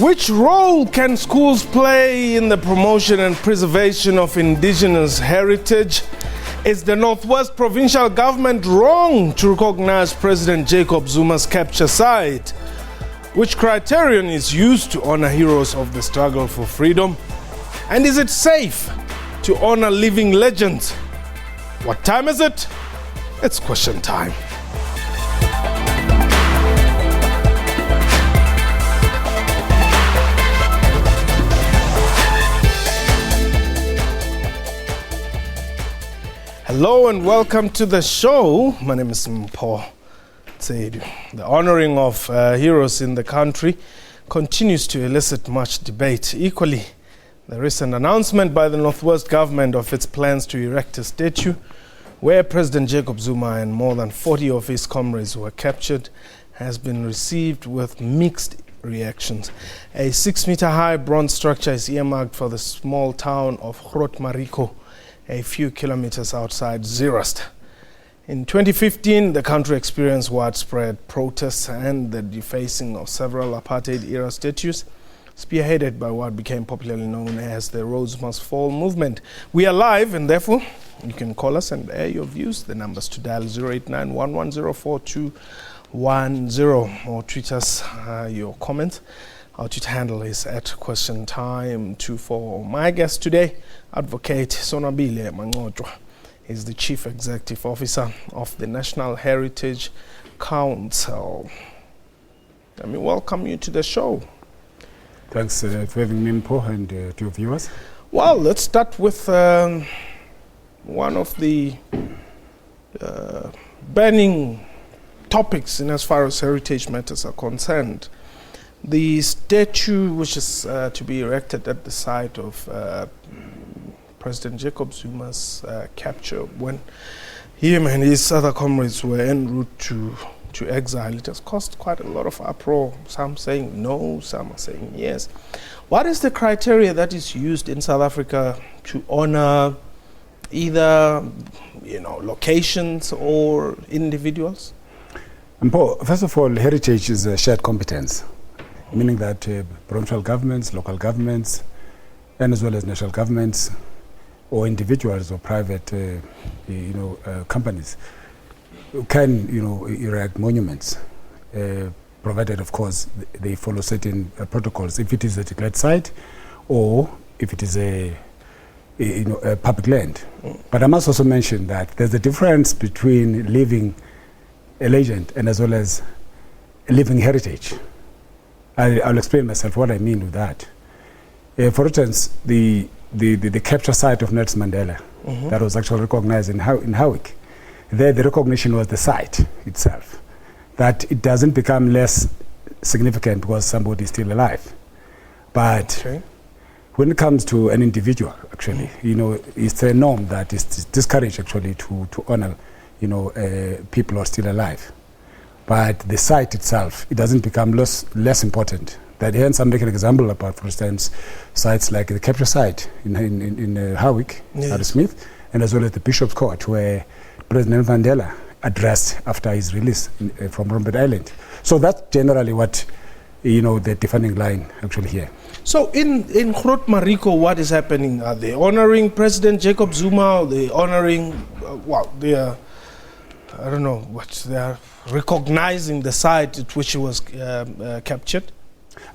Which role can schools play in the promotion and preservation of indigenous heritage? Is the Northwest Provincial Government wrong to recognize President Jacob Zuma's capture site? Which criterion is used to honor heroes of the struggle for freedom? And is it safe to honor living legends? What time is it? It's question time. Hello and welcome to the show. My name is Mpho Tsedu. The honoring of heroes in the country continues to elicit much debate. Equally, the recent announcement by the Northwest government of its plans to erect a statue where President Jacob Zuma and more than 40 of his comrades were captured has been received with mixed reactions. A 6-meter-high bronze structure is earmarked for the small town of Groot Marico, a few kilometers outside Zeerust. In 2015, the country experienced widespread protests and the defacing of several Apartheid-era statues, spearheaded by what became popularly known as the Rhodes Must Fall movement. We are live, and therefore you can call us and air your views. The numbers to dial 089-1104-210 or tweet us your comments. Our Twitter handle is @QuestionTime24. My guest today, Advocate Sonabile Mangotwa, is the Chief Executive Officer of the National Heritage Council. Let me welcome you to the show. Thanks for having me, Mpho, and to your viewers. Well, let's start with one of the burning topics in as far as heritage matters are concerned. The statue which is to be erected at the site of President Jacob Zuma's capture, when him and his other comrades were en route to exile, it has caused quite a lot of uproar. Some saying no, some are saying yes. What is the criteria that is used in South Africa to honor either, locations or individuals? Mpho, first of all, heritage is a shared competence, meaning that provincial governments, local governments, and as well as national governments, or individuals or private, companies can, erect monuments, provided, of course, they follow certain protocols. If it is a declared site, or if it is a public land. But I must also mention that there's a difference between living a legend and as well as living heritage. I'll explain myself what I mean with that. For instance, the capture site of Nelson Mandela, that was actually recognized in Howick. There, the recognition was the site itself, that it doesn't become less significant because somebody is still alive. But when it comes to an individual, actually, it's a norm that is discouraged actually to honor, people who are still alive. But the site itself, it doesn't become less important. That hence I'm making an example about, for instance, sites like the capture site in Howick, yes, Smith, and as well as the Bishop's Court, where President Mandela addressed after his release from Robben Island. So that's generally what, the defining line actually here. So in Groot Marico, what is happening? Are they honoring President Jacob Zuma? Are they honoring, they are recognizing the site at which he was captured?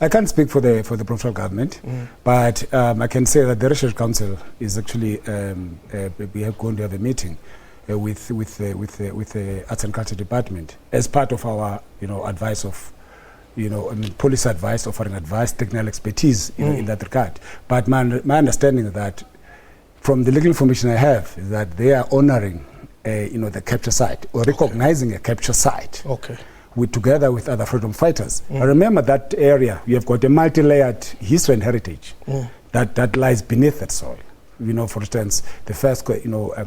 I can't speak for the provincial government, but I can say that the Heritage Council is actually we are going to have a meeting with the Arts and Culture Department as part of our advice of policy advice, offering advice, technical expertise in that regard. But my understanding is that from the legal information I have is that they are honoring the capture site or recognizing a capture site. Okay. Together with other freedom fighters. I remember that area, you have got a multi-layered history and heritage that lies beneath that soil. For instance, the first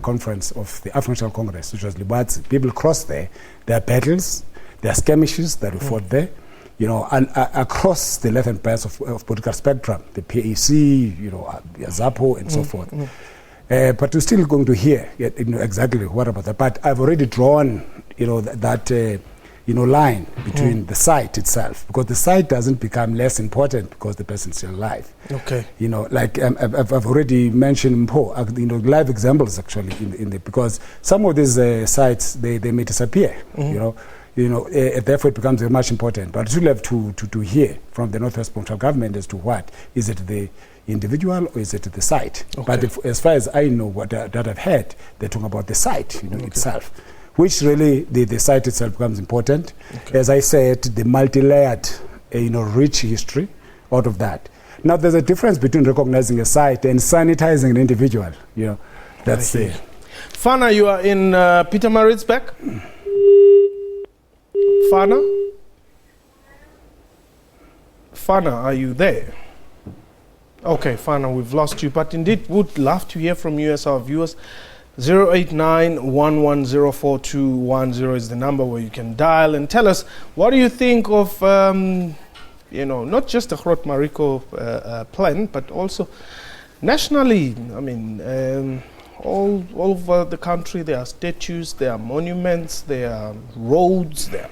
conference of the African National Congress, which was Libatsi, people crossed there. There are battles, there are skirmishes that we fought there, and across the left and right of political spectrum, the PAC, ZAPO, and so forth. But we're still going to hear exactly what about that. But I've already drawn, that line between the site itself, because the site doesn't become less important because the person's still alive. Okay. Like I've already mentioned live examples actually because some of these sites they may disappear. Therefore it becomes very much important. But you'll have to hear from the Northwest Provincial Government as to what is it the individual or is it the site. Okay. But as far as I know, that I've heard, they're talking about the site itself, which really the site itself becomes important. Okay. As I said, the multi-layered, rich history out of that. Now, there's a difference between recognizing a site and sanitizing an individual. That's it. Fana, you are in Peter Maritzburg. Fana, are you there? Okay, Fana, we've lost you, but indeed would love to hear from you as our viewers. 089-1104-210 is the number where you can dial and tell us what do you think of, not just the Groot Marico plan, but also nationally. I mean, all over the country there are statues, there are monuments, there are roads, there are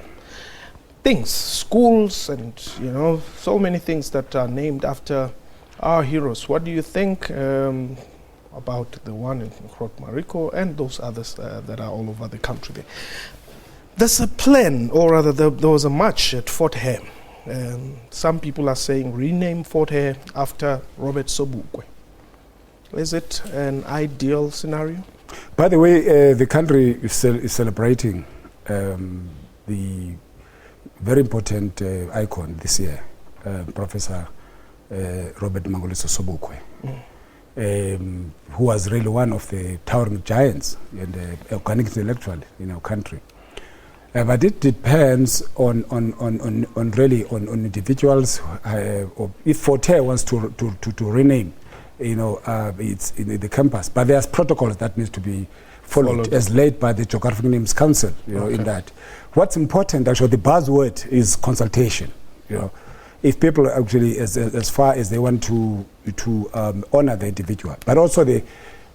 things, schools, and so many things that are named after our heroes. What do you think about the one in Groot Marico and those others that are all over the country there? There's a plan, or rather there was a march at Fort Hare. Some people are saying rename Fort Hare after Robert Sobukwe. Is it an ideal scenario? By the way, the country is celebrating the very important icon this year, Professor Robert Mangaliso Sobukwe, who was really one of the towering giants and organic intellectual in our country. But it depends on individuals. If Fort Hare wants to rename, it's in the campus, but there's protocols that needs to be followed as laid by the Geographic Names Council. In that, what's important actually, the buzzword is consultation. If people actually, as far as they want to honor the individual, but also the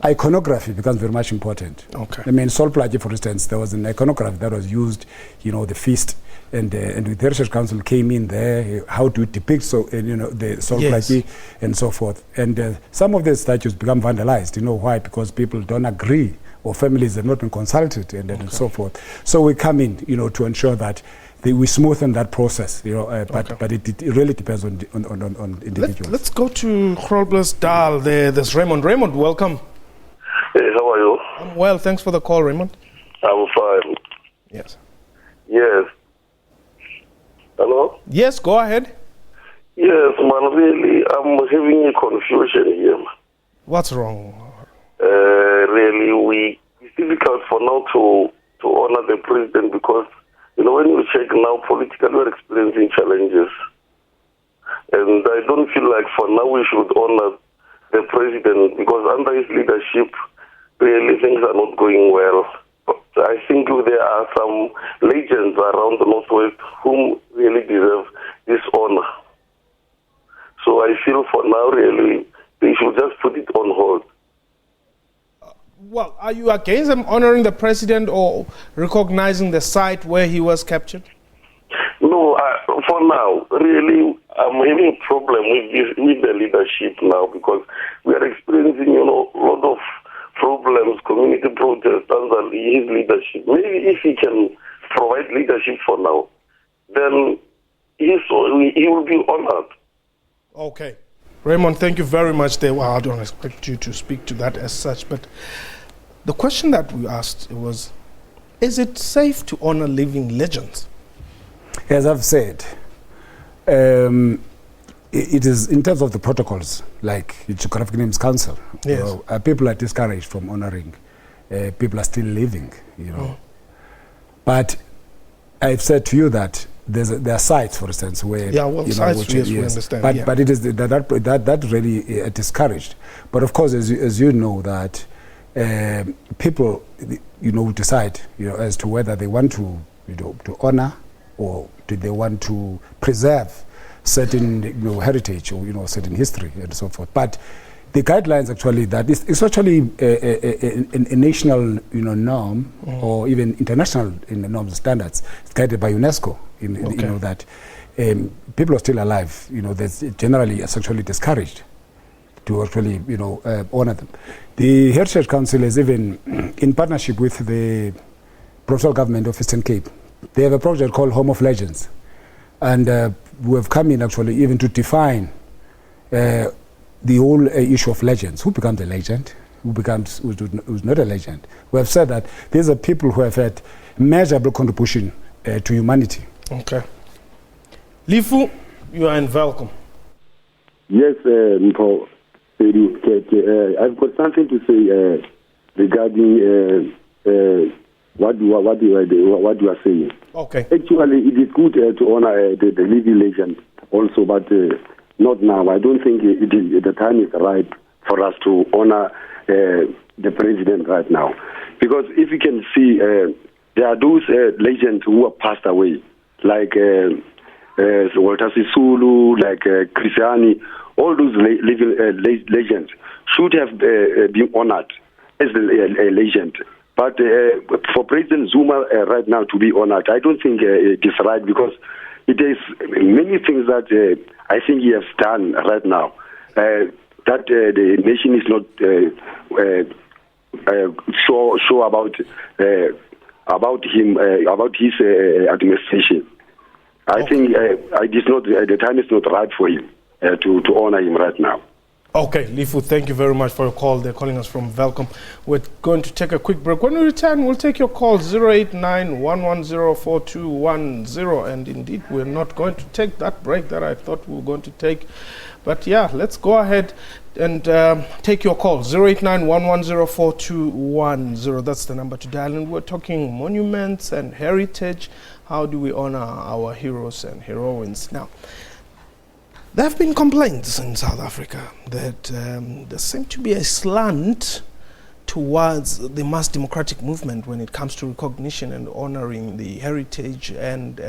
iconography becomes very much important. Okay. I mean, Sol Plaatje, for instance, there was an iconography that was used, the feast, and the Research Council came in there, how to depict the Sol Plaatje and so forth. And some of the statues become vandalized. Why? Because people don't agree, or families have not been consulted, and so forth. So we come in, to ensure that we smoothen that process, but it really depends on individuals. Let's go to Groblersdal. There's Raymond. Raymond, welcome. Hey, how are you? I'm well, thanks for the call, Raymond. I'm fine. Yes. Yes. Hello? Yes, go ahead. Yes, man, really, I'm having a confusion here. What's wrong? Really, it's difficult for now to honor the president because, when you check now, politically we're experiencing challenges. And I don't feel like for now we should honor the president because under his leadership, really things are not going well. But I think there are some legends around the Northwest whom really deserve this honor. So I feel for now, really, they should just put it on hold. Well, are you against them honoring the president or recognizing the site where he was captured? No, for now, really, I'm having a problem with the leadership now because we are experiencing, a lot of problems, community protests under his leadership. Maybe if he can provide leadership for now, then he will be honored. Okay. Raymond, thank you very much there. Well, I don't expect you to speak to that as such, but the question that we asked was, is it safe to honor living legends? As I've said, it is in terms of the protocols, like the Geographic Names Council. Yes. People are discouraged from honoring. People are still living, But I've said to you that there are sites, for instance, where sites, we understand. But it is that really discouraged. But of course, as you know, that people, decide, as to whether they want to honor or do they want to preserve certain heritage or certain history and so forth. But the guidelines actually that it's actually a national norm or even international in the norms and standards. It's guided by UNESCO. That people are still alive. That's generally sexually discouraged to actually honor them. The Heritage Council is even in partnership with the provincial government of Eastern Cape. They have a project called Home of Legends, and we have come in actually even to define the whole issue of legends. Who becomes a legend? Who's not a legend? We have said that these are people who have had measurable contribution to humanity. Okay. Lifu, you are welcome. Yes, Mpho. I've got something to say regarding what you are saying. Okay. Actually, it is good to honor the living legend also, but not now. I don't think the time is right for us to honor the president right now. Because if you can see, there are those legends who have passed away, like Walter Sisulu, like Christiani. All those living legends should have been honored as a legend. But for President Zuma right now to be honored, I don't think it is right, because it is many things that I think he has done right now that the nation is not sure about him, about his administration. I think the time is not right for him to honor him right now. Okay, Lifu, thank you very much for your call. They're calling us from Welcome. We're going to take a quick break. When we return, we'll take your call, 089-110-4210. And indeed, we're not going to take that break that I thought we were going to take. But yeah, let's go ahead and take your call, 089-110-4210. That's the number to dial. And we're talking monuments and heritage. How do we honor our heroes and heroines? Now, there have been complaints in South Africa that there seems to be a slant towards the mass democratic movement when it comes to recognition and honoring the heritage and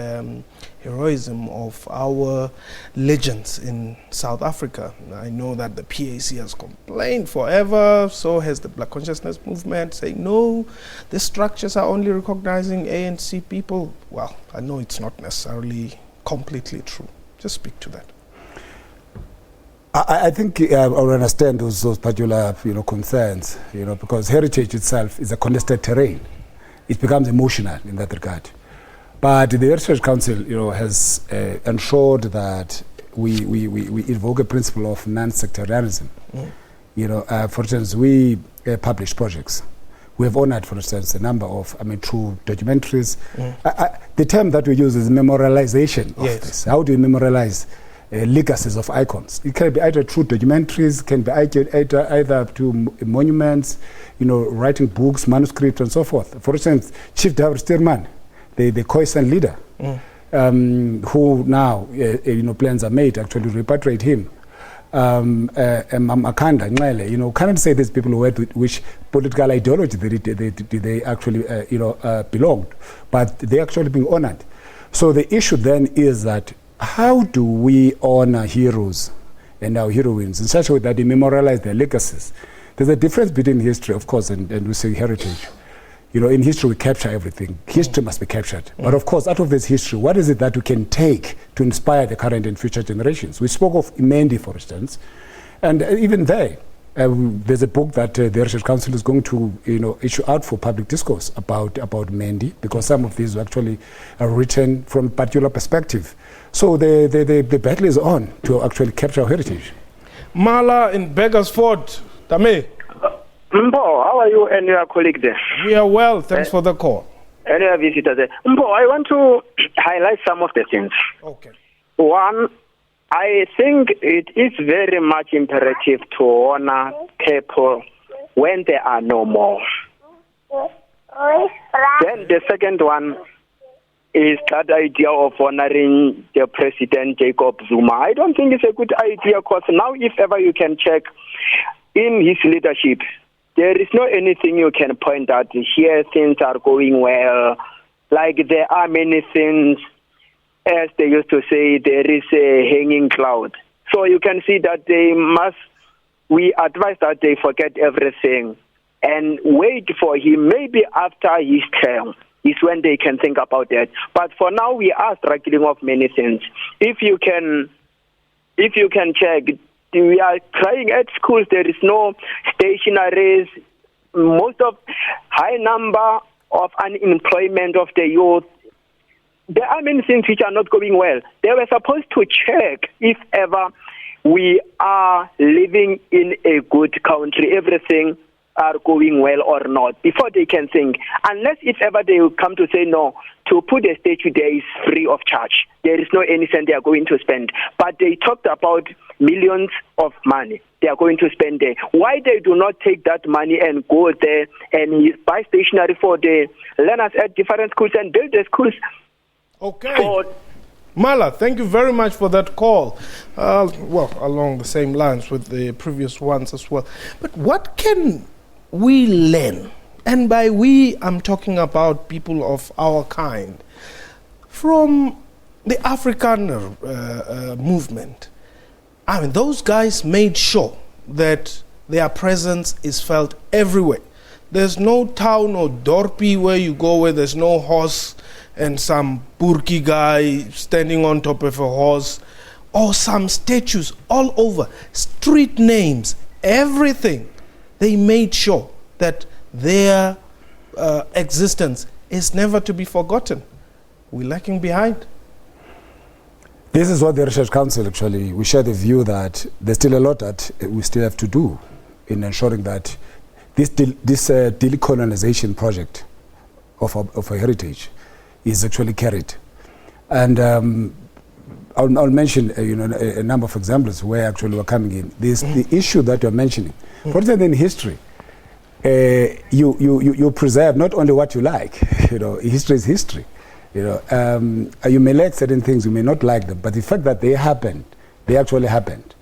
heroism of our legends in South Africa. I know that the PAC has complained forever, so has the Black Consciousness Movement, saying no, the structures are only recognizing ANC people. Well, I know it's not necessarily completely true. Just speak to that. I think I will understand those particular concerns, because heritage itself is a contested terrain. It becomes emotional in that regard. But the Heritage Council, has ensured that we invoke a principle of non-sectarianism. For instance, we publish projects. We have honored, for instance, a number of, true documentaries. The term that we use is memorialization of this. How do you memorialize legacies of icons? It can be either through documentaries, can be either to monuments, writing books, manuscripts, and so forth. For instance, Chief David Stearman, the Khoisan leader, who now plans are made to actually repatriate him. Makanda, Ngele, cannot say these people which political ideology they actually belonged, but they actually being honored. So the issue then is that how do we honor heroes and our heroines in such a way that they memorialize their legacies? There's a difference between history, of course, and we say heritage. In history we capture everything. History must be captured. But of course, out of this history, what is it that we can take to inspire the current and future generations? We spoke of Mendi, for instance, and even there, there's a book that the Heritage Council is going to issue out for public discourse about Mendi, because some of these actually are written from a particular perspective. So the battle is on to actually capture our heritage. Mala in Beggarsford, Dame. Mpo, how are you and your colleague there? We are well, thanks for the call. And your visitor there. Mpo, I want to highlight some of the things. Okay. One, I think it is very much imperative to honor people when there are no more. Then the second one is that idea of honoring the President Jacob Zuma. I don't think it's a good idea, because now if ever you can check in his leadership, there is no anything you can point out. Here things are going well. Like there are many things, as they used to say, there is a hanging cloud. So you can see that they must we advise that they forget everything and wait for him. Maybe after his term is when they can think about that. But for now, we are struggling of many things. If you can check, we are trying at schools. There is no stationaries. Most of high number of unemployment of the youth. There are many things which are not going well. They were supposed to check if ever we are living in a good country, everything are going well or not, before they can think. Unless if ever they will come to say no, to put a statue there is free of charge. There is no any cent they are going to spend. But they talked about millions of money they are going to spend there. Why they do not take that money and go there and buy stationery for the learners at different schools and build the schools? Okay. Mala, thank you very much for that call. Well, along the same lines with the previous ones as well. But what can we learn? And by we, I'm talking about people of our kind. From the African movement. I mean, those guys made sure that their presence is felt everywhere. There's no town or dorpy where you go where there's no horse and some burki guy standing on top of a horse, or some statues all over, street names, everything. They made sure that their existence is never to be forgotten. We're lacking behind. This is what the Research Council actually, we share the view that there's still a lot that we still have to do in ensuring that this decolonization project of our heritage is actually carried. And I'll mention a number of examples where actually we're coming in. This the issue that you're mentioning. For instance, in history, you preserve not only what you like. History is history. You may like certain things, you may not like them, but the fact that they happened, they actually happened.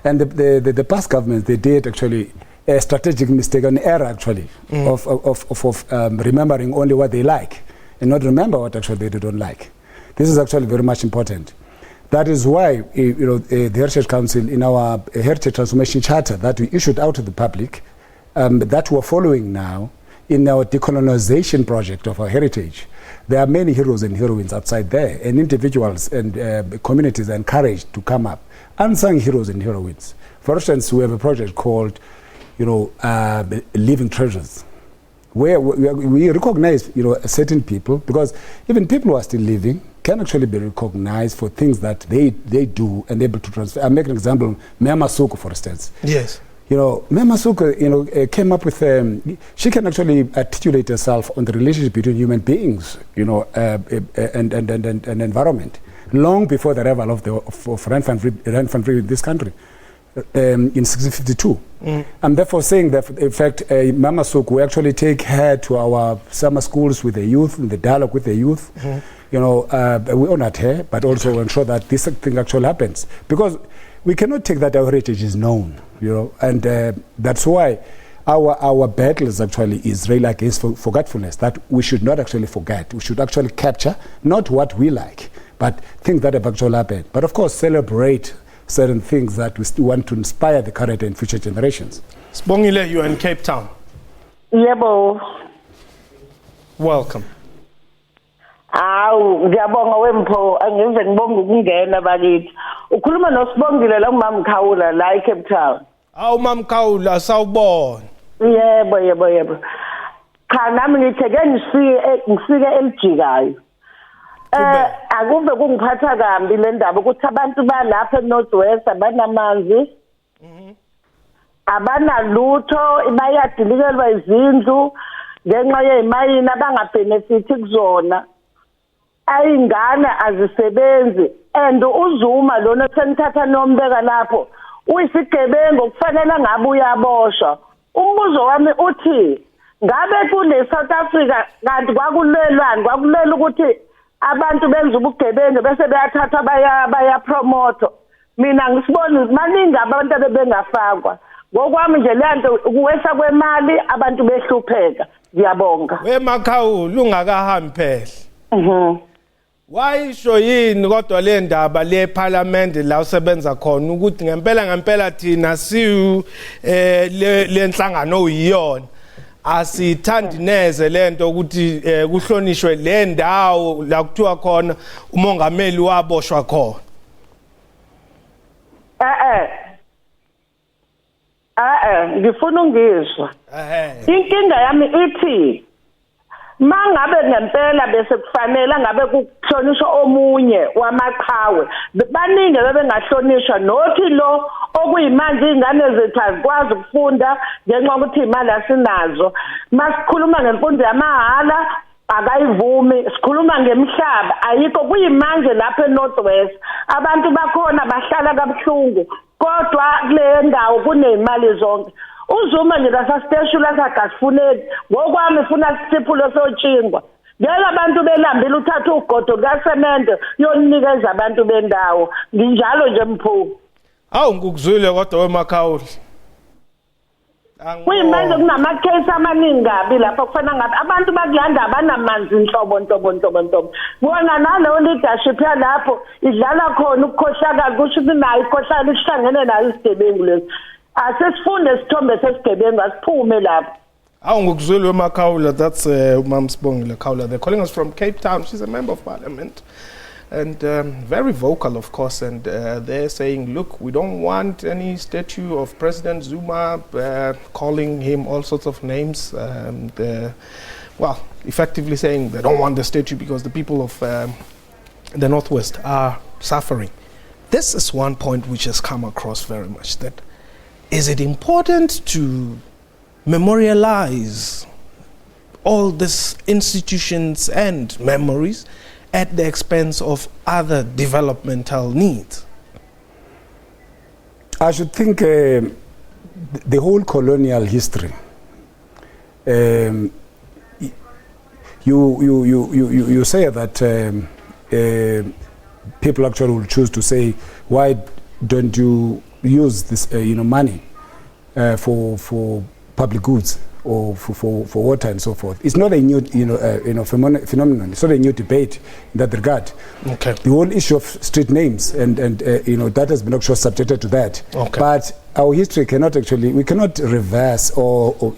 And the past governments, they did actually a strategic mistake, an error actually of remembering only what they like and not remember what actually they don't like. This is actually very much important. That is why the Heritage Council, in our Heritage Transformation Charter that we issued out to the public, that we're following now in our decolonization project of our heritage, there are many heroes and heroines outside there, and individuals and communities are encouraged to come up. Unsung heroes and heroines. For instance, we have a project called, Living Treasures, where we recognize, certain people, because even people who are still living can actually be recognized for things that they do and able to transfer. I'll make an example, Mema Suku, for instance. Yes. Mema Suku, came up with, she can actually articulate herself on the relationship between human beings, and environment, long before the arrival of Rand van Vrede in this country, in 1652. I'm therefore saying that, in fact, Mama Suku, we actually take her to our summer schools with the youth, in the dialogue with the youth. We honored her, but also ensure that this thing actually happens. Because we cannot take that our heritage is known, and that's why our battle is actually really against forgetfulness, that we should not actually forget. We should actually capture not what we like, but things that have actually happened. But of course, celebrate certain things that we still want to inspire the current and future generations. Sibongile, you are in Cape Town. Yebo. Welcome. Ngiyabonga wempho, angize ngibonga ukungena bakithi. Ukhuluma noSibongile la uMam Khawula la eCape Town. UMam Khawula sawubona. Yebo. Cha nami ngitheke ngifike elijikayo. Akuve kungiphatha kambi le ndaba ukuthi abantu balapha eNorth West abanamanzi. Abanalutho, bayadilikelwa izindlu ngenxa yezimayini abangabhenefithi kuzona. Ayingane azisebenzi, and uZuma lona senithatha nombeka lapho uyisigebengu kufanele ngabe uyaboshwa. Umbuzo wami uthi ngabe kule South Africa kanti kwakulela ukuthi abantu benza ubugebengu bese bayathatha baya promote. Mina ngisibona maningi abantu abebengafakwa. Ngokwami nje lento ukuwesa kwemali abantu behlupheka. Ngiyabonga. Wemakhawula ungakahambi phela. Why isho yini kodwa le ndaba le parliament la usebenza khona ukuthi ngempela thina siyu le nhlangano uyiyona asithandi neze lento ukuthi kuhlonishwe le ndawo la kuthiwa khona umongameli waboshwa khona. Ngifuna ungizwa. Inkinga yami ithi mangabe ngempela bese kufanele ngabe kuhlonishwa omunye wamaqhawe baningi bebengahlonishwa nothi lo okuyimanje ingane zethu azikwazi ukufunda ngenxa ukuthi imali asinazo. Masikhuluma ngemfundo yamahala akayivumi, sikhuluma ngemhlaba ayikho kuyimanje lapha eNorthwest abantu bakhona bahlala kabuhlungu kodwa kule ndawo kunemali zonke. Uzuma nje lasasteshula sakasifuneki ngokwami ufuna sisiphulo sotshingwa ngeke abantu belambile uthatha ugodo kasemende yonikeza abantu bendawo nginjalo nje Mpho. Awu ngikuzwile kodwa weMakhawuli kuyimanje kunamakhesi amaningi kabi lapha kufana ngathi abantu bakulanda abanamanzi inhlobo bona naleyo leadership yalapho idlala khona ukukhohlakala kusho ukuthi nayo ikhohlakala isihlangene nayo isigebengu lesi asesifunde sithombe sesigebengu asiphume lapho. Awu ngikuzwile weMakhawula, that's Mamsibongile Khawula. They're calling us from Cape Town. She's a member of parliament and very vocal, of course, and they're saying, look, we don't want any statue of President Zuma, calling him all sorts of names. Well, effectively saying they don't want the statue because the people of the Northwest are suffering. This is one point which has come across very much, that is it important to memorialize all these institutions and memories at the expense of other developmental needs? I should think the whole colonial history, you say that people actually will choose to say, why don't you use this money for public goods or for water and so forth? It's not a new phenomenon. It's not a new debate in that regard. Okay. The whole issue of street names and that has been actually subjected to that. Okay. But our history cannot actually, we cannot reverse or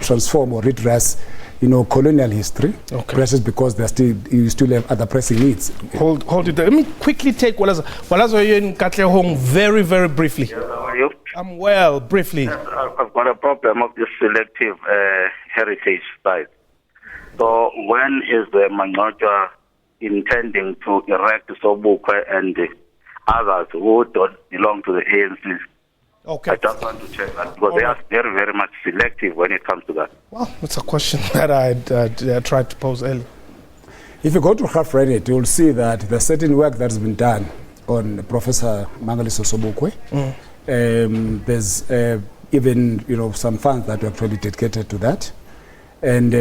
transform or redress colonial history. Okay. Precious because you still have other pressing needs. Hold it there. Let me quickly take Walazo in Katlehong very, very briefly. Yes, how are you? I'm well, briefly. Yes, I've got a problem of this selective heritage site. So when is the Mangoja intending to erect Sobukwe and others who don't belong to the ANC? Okay. I just want to check that because they are very, very much selective when it comes to that. Well, it's a question that I tried to pose earlier. If you go to Half Reddit, you'll see that there's certain work that's been done on Professor Mangaliso Sobukwe. There's even some funds that were actually dedicated to that. And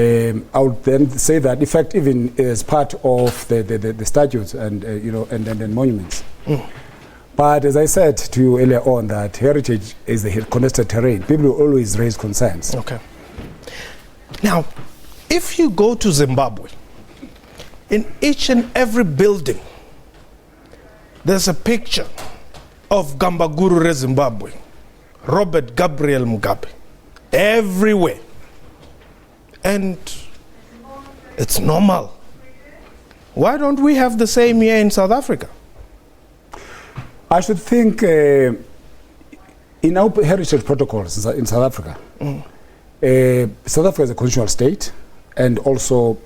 I would then say that, in fact, even as part of the statutes and and monuments. But as I said to you earlier on, that heritage is a contested terrain. People will always raise concerns. Okay. Now, if you go to Zimbabwe, in each and every building, there's a picture of Gambaguru Zimbabwe, Robert Gabriel Mugabe, everywhere. And it's normal. Why don't we have the same here in South Africa? I should think in our heritage protocols in South Africa, South Africa is a constitutional state, and also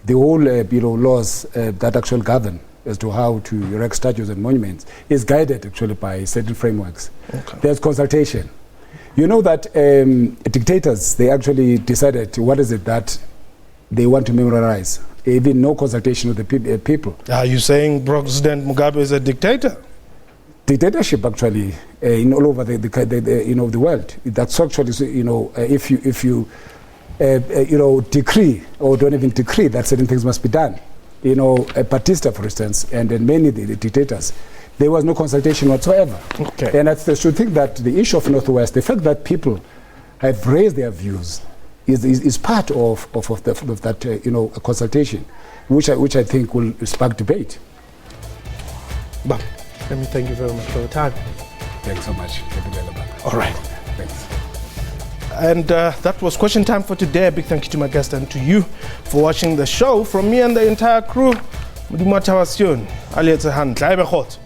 the whole laws that actually govern as to how to erect statues and monuments is guided actually by certain frameworks. Okay. There's consultation. You know that dictators, they actually decided what is it that they want to memorialize. Even no consultation with the people. Are you saying President Mugabe is a dictator? Dictatorship actually in all over the world. That's actually if you decree or don't even decree that certain things must be done. Batista, for instance, and then many the dictators, there was no consultation whatsoever. Okay. And I should think that the issue of Northwest, the fact that people have raised their views, is part of that consultation, which I think will spark debate. Bam, let me thank you very much for your time. Thanks so much. All right. Thanks. And that was question time for today. A big thank you to my guest and to you for watching the show. From me and the entire crew, Mudumata Wasion, Alietze Hand, Leibe Khot.